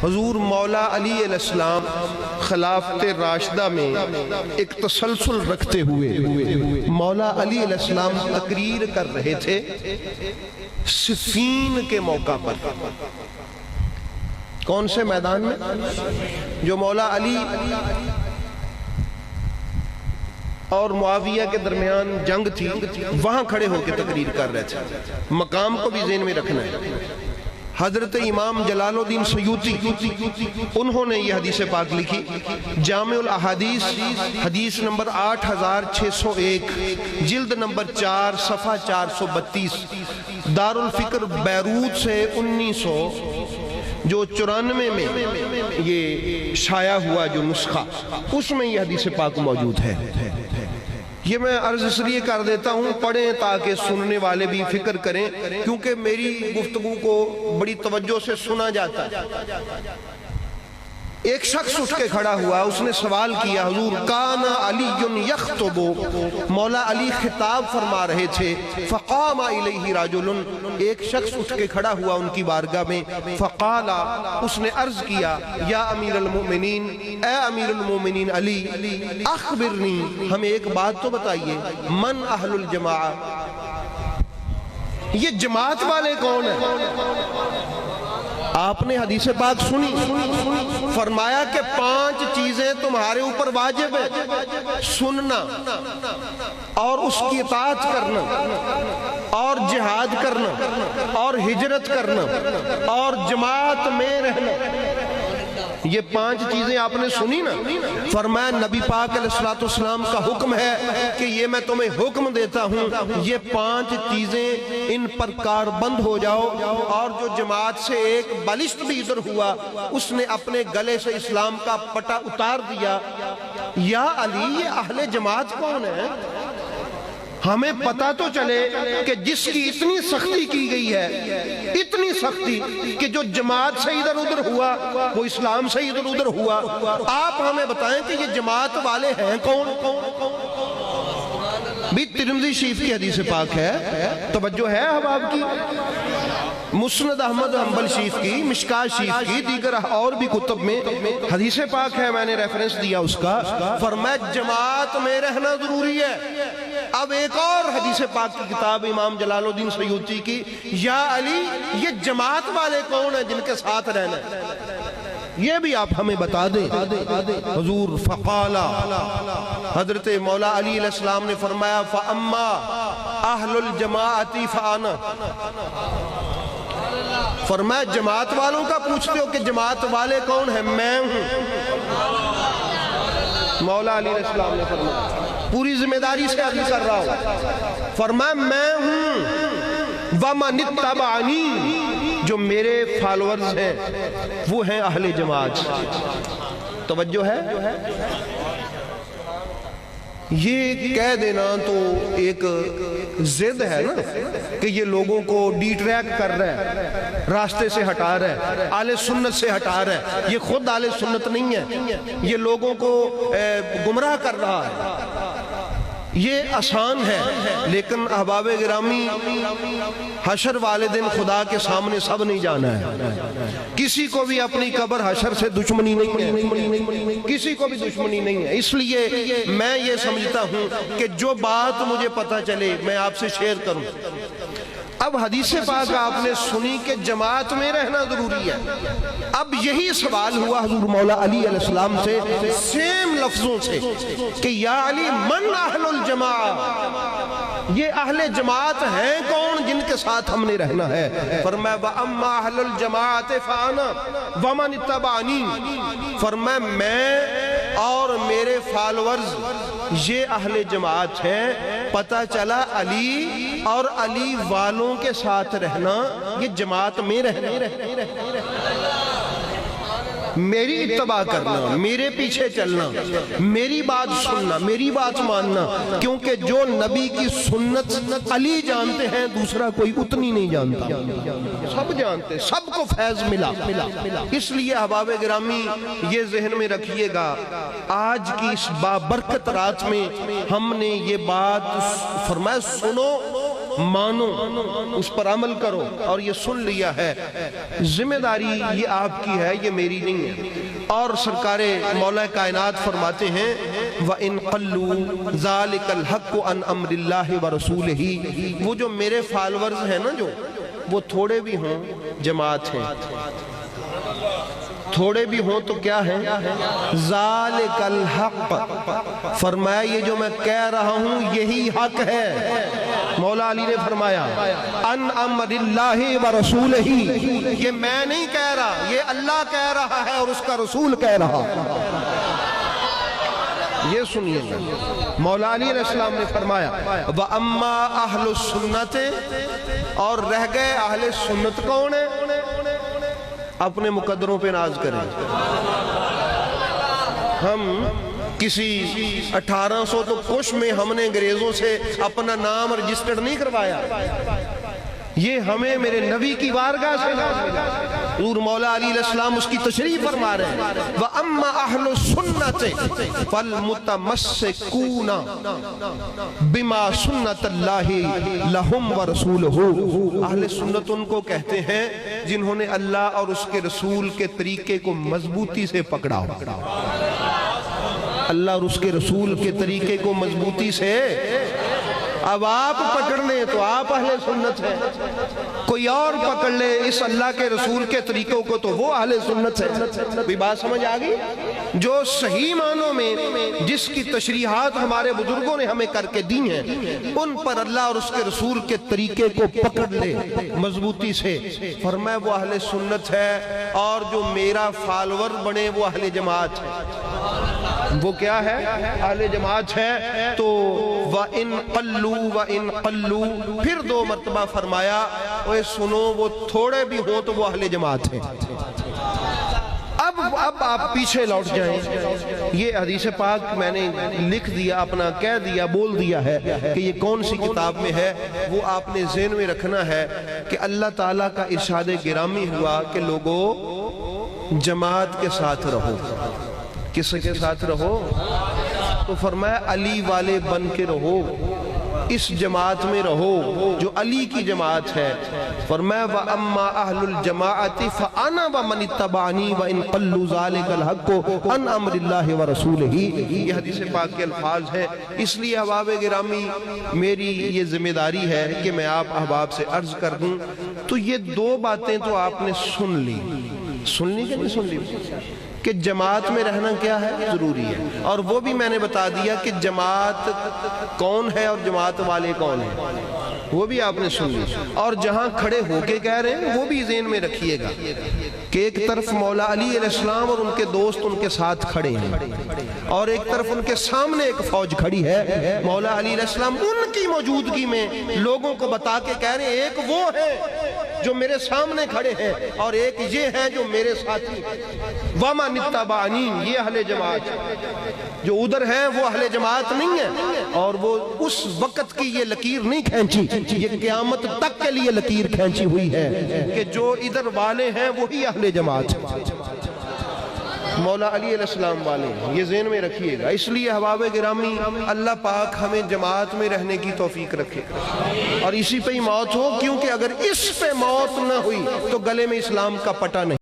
حضور مولا علی علیہ السلام خلافت راشدہ میں ایک تسلسل رکھتے ہوئے مولا علی علیہ السلام تقریر کر رہے تھے صفین کے موقع پر۔ کون سے میدان میں؟ جو مولا علی اور معاویہ کے درمیان جنگ تھی، وہاں کھڑے ہو کے تقریر کر رہے تھے۔ مقام کو بھی ذہن میں رکھنا ہے۔ حضرت امام جلال الدین سیوطی انہوں نے یہ حدیث پاک لکھی، جامع الاحادیث، حدیث نمبر 8601، جلد نمبر 4، صفحہ 432، دارالفکر بیروت سے 1994 میں یہ شائع ہوا جو نسخہ، اس میں یہ حدیث پاک موجود ہے۔ یہ میں عرض اس لیے کر دیتا ہوں، پڑھیں تاکہ سننے والے بھی فکر کریں، کیونکہ میری گفتگو کو بڑی توجہ سے سنا جاتا ہے۔ ایک شخص اٹھ کے کھڑا ہوا، اس نے سوال کیا، حضور کان علی یخطب، مولا علی خطاب فرما رہے تھے، فقام الیہ رجل، ایک شخص اٹھ کے کھڑا ہوا ان کی بارگاہ میں، فقال، اس نے عرض کیا، یا امیر المومنین، اے امیر المومنین علی، اخبرنی، ہمیں ایک بات تو بتائیے، من اہل الجماعہ، یہ جماعت والے کون ہیں؟ آپ نے حدیث پاک سنی، فرمایا کہ 5 چیزیں تمہارے اوپر واجب ہے، سننا اور اس کی اطاعت کرنا اور جہاد کرنا اور ہجرت کرنا اور جماعت میں رہنا۔ یہ 5 چیزیں آپ نے سنی نا؟ فرمایا نبی پاک علیہ السلام کا حکم ہے کہ یہ میں تمہیں حکم دیتا ہوں، یہ 5 چیزیں ان پر کاربند ہو جاؤ، اور جو جماعت سے ایک بالشت بھی ادھر ہوا، اس نے اپنے گلے سے اسلام کا پٹا اتار دیا۔ یا علی، یہ اہل جماعت کون ہے؟ ہمیں پتا تو چلے کہ جس کی اتنی سختی کی گئی ہے، اتنی سختی کہ جو جماعت سے ادھر ادھر ہوا وہ اسلام سے ادھر ادھر ہوا، آپ ہمیں بتائیں کہ یہ جماعت والے ہیں کون؟ بھی ترمذی شریف کی حدیث پاک ہے، توجہ ہے احباب کی، مسند احمد حنبل شریف کی، مشکاۃ شریف کی، دیگر اور بھی کتب میں حدیث پاک ہے، میں نے ریفرنس دیا اس کا۔ فرمایا جماعت میں رہنا ضروری ہے۔ اب ایک اور حدیث پاک کی کتاب امام جلال الدین سیوطی کی، یا علی، یہ جماعت والے کون ہیں جن کے ساتھ رہنا ہے؟ یہ بھی آپ ہمیں بتا دیں۔ حضور فقالا، حضرت مولا علی علیہ السلام نے فرمایا، فَأَمَّا أَهْلُ الْجَمَاعَةِ فَأَنَا، فرمایا جماعت والوں کا پوچھتے ہو کہ جماعت والے کون ہیں؟ میں ہوں۔ مولا علی علیہ السلام نے فرمایا، پوری ذمہ داری سے عرض کر رہا ہوں، فرمایا میں ہوں، وَمَنِ اتَّبَعَنِي، جو میرے فالورز ہیں وہ ہیں اہل جماعت۔ توجہ ہے؟ یہ کہہ دینا تو ایک ضد ہے نا کہ یہ لوگوں کو ڈی ٹریک کر رہا ہے، راستے سے ہٹا رہا ہے، اہل سنت سے ہٹا رہا ہے۔ یہ خود اہل سنت نہیں ہے، یہ لوگوں کو گمراہ کر رہا ہے۔ یہ آسان ہے، لیکن احباب گرامی، حشر والے دن خدا کے سامنے سب نہیں جانا ہے۔ کسی کو بھی اپنی قبر حشر سے دشمنی نہیں ہے، کسی کو بھی دشمنی نہیں ہے۔ اس لیے میں یہ سمجھتا ہوں کہ جو بات مجھے پتہ چلے میں آپ سے شیئر کروں۔ اب حدیث پاک آپ نے سنی کہ جماعت میں رہنا ضروری ہے۔ اب یہی سوال ہوا حضور مولا علی علیہ السلام سے سیم لفظوں سے کہ یا علی، من اہل الجماعہ، یہ اہل جماعت ہیں کون جن کے ساتھ ہم نے رہنا ہے؟ فرمایا وَأَمَّا أَهْلُ الْجَمَاعَةِ فَأَنَا وَمَنِ اتَّبَعَنِي، فرمایا میں اور میرے فالورز یہ اہل جماعت ہیں۔ پتہ چلا علی اور علی والوں کے ساتھ رہنا یہ جماعت میں رہنا، میری اتباع کرنا، میرے پیچھے چلنا، میری بات سننا، میری بات ماننا، کیونکہ جو نبی کی سنت علی جانتے ہیں دوسرا کوئی اتنی نہیں جانتا، سب جانتے، سب کو فیض ملا۔ اس لیے احباب گرامی یہ ذہن میں رکھیے گا، آج کی اس بابرکت رات میں ہم نے یہ بات فرمایا، سنو مانو، اس پر عمل کرو، اور یہ سن لیا ہے، ذمہ داری یہ آپ کی ہے، یہ میری نہیں ہے۔ اور سرکار مولا کائنات فرماتے ہیں وَإِن قَلُّوا ذَلِكَ الْحَقُّ عَنْ أَمْرِ اللَّهِ وَرَسُولِهِ، وہ جو میرے فالورز ہیں نا، جو وہ تھوڑے بھی ہوں جماعت ہیں، تھوڑے بھی ہوں تو کیا ہے؟ ذالک الحق، فرمایا یہ جو میں کہہ رہا ہوں یہی حق ہے۔ مولا علی نے فرمایا ان امر اللہ ورسولہ، یہ میں نہیں کہہ رہا، یہ اللہ کہہ رہا ہے اور اس کا رسول کہہ رہا۔ یہ سنیے مولا علی علیہ السلام نے فرمایا وَأَمَّا أَهْلُ السُّنَّةِ، اور رہ گئے اہل سنت کون ہیں؟ اپنے مقدروں پہ ناز کریں۔ ہم کسی 1800 تو کچھ میں ہم نے انگریزوں سے اپنا نام رجسٹرڈ نہیں کروایا، یہ ہمیں میرے نبی کی بارگاہ سے ملا۔ حضور مولا علی علیہ السلام اس کی تشریح فرما رہے ہیں وَأَمَّا أَهْلُ السُّنَّةِ فَالْمُتَمَسِّكُونَ بِمَا سُنَّةَ اللَّهِ لَهُمْ وَرَسُولُهُ، اہل سنت ان کو کہتے ہیں جنہوں نے اللہ اور اس کے رسول کے طریقے کو مضبوطی سے پکڑا ہو۔ اللہ اور اس کے رسول کے طریقے کو مضبوطی سے، اب آپ پکڑ لیں تو آپ اہل سنت ہیں، کوئی اور پکڑ لے اس اللہ کے رسول کے طریقوں کو تو وہ اہل سنت ہے۔ بھی بات سمجھ آگئی؟ جو صحیح معنوں میں جس کی تشریحات ہمارے بزرگوں نے ہمیں کر کے دی ہیں، ان پر اللہ اور اس کے رسول کے طریقے کو پکڑ لے مضبوطی سے، فرمایا وہ اہل سنت ہے، اور جو میرا فالور بنے وہ اہل جماعت ہے۔ وہ کیا ہے؟ اہل جماعت ہے۔ تو وَإِن قَلُّوا وَإِن قَلُّوا، پھر 2 مرتبہ فرمایا اوے سنو وہ تھوڑے بھی ہوں تو وہ اہل جماعت ہے۔ اب آپ پیچھے لوٹ جائیں، یہ حدیث پاک میں نے لکھ دیا، اپنا کہہ دیا، بول دیا ہے کہ یہ کون سی کتاب میں ہے، وہ آپ نے ذہن میں رکھنا ہے کہ اللہ تعالیٰ کا ارشاد گرامی ہوا کہ لوگوں جماعت کے ساتھ رہو۔ کس کے ساتھ رہو؟ تو فرمایا علی والے بن کے رہو، اس جماعت میں رہو جو علی کی جماعت ہے۔ فرمایا وَأَمَّا أَهْلُ الْجَمَاعَةِ فَأَنَا وَمَنِ اتَّبَعَنِي وَإِن قَلُّوا ذَلِكَ الْحَقُّ عَنْ أَمْرِ اللَّهِ وَرَسُولِهِ، یہ حدیث پاک کے الفاظ ہیں۔ اس لیے احباب گرامی میری یہ ذمہ داری ہے کہ میں آپ احباب سے عرض کر دوں۔ تو یہ 2 باتیں تو آپ نے سن لی کہ نہیں سن لی، کہ جماعت میں رہنا کیا ہے؟ ضروری ہے، اور وہ بھی میں نے بتا دیا کہ جماعت کون ہے اور جماعت والے کون ہیں، وہ بھی آپ نے سن لی۔ اور جہاں کھڑے ہو کے کہہ رہے ہیں وہ بھی ذہن میں رکھیے گا کہ ایک طرف مولا علی علیہ السلام اور ان کے دوست ان کے ساتھ کھڑے ہیں، اور ایک طرف ان کے سامنے ایک فوج کھڑی ہے۔ مولا علی علیہ السلام ان کی موجودگی میں لوگوں کو بتا کے کہہ رہے ہیں ایک وہ ہے جو میرے سامنے کھڑے ہیں، اور ایک یہ ہے جو میرے ساتھی وَمَنِ اتَّبَعَنِي، یہ اہل جماعت جو ادھر ہیں وہ اہل جماعت نہیں ہے، اور وہ اس وقت کی یہ لکیر نہیں کھینچی، یہ قیامت تک کے لیے لکیر کھینچی ہوئی ہے کہ جو ادھر والے ہیں وہی اہل جماعت ہیں، مولا علی علیہ السلام والے ہیں، یہ ذہن میں رکھیے گا۔ اس لیے احباب گرامی اللہ پاک ہمیں جماعت میں رہنے کی توفیق رکھے اور اسی پہ ہی موت ہو، کیونکہ اگر اس پہ موت نہ ہوئی تو گلے میں اسلام کا پٹا نہیں۔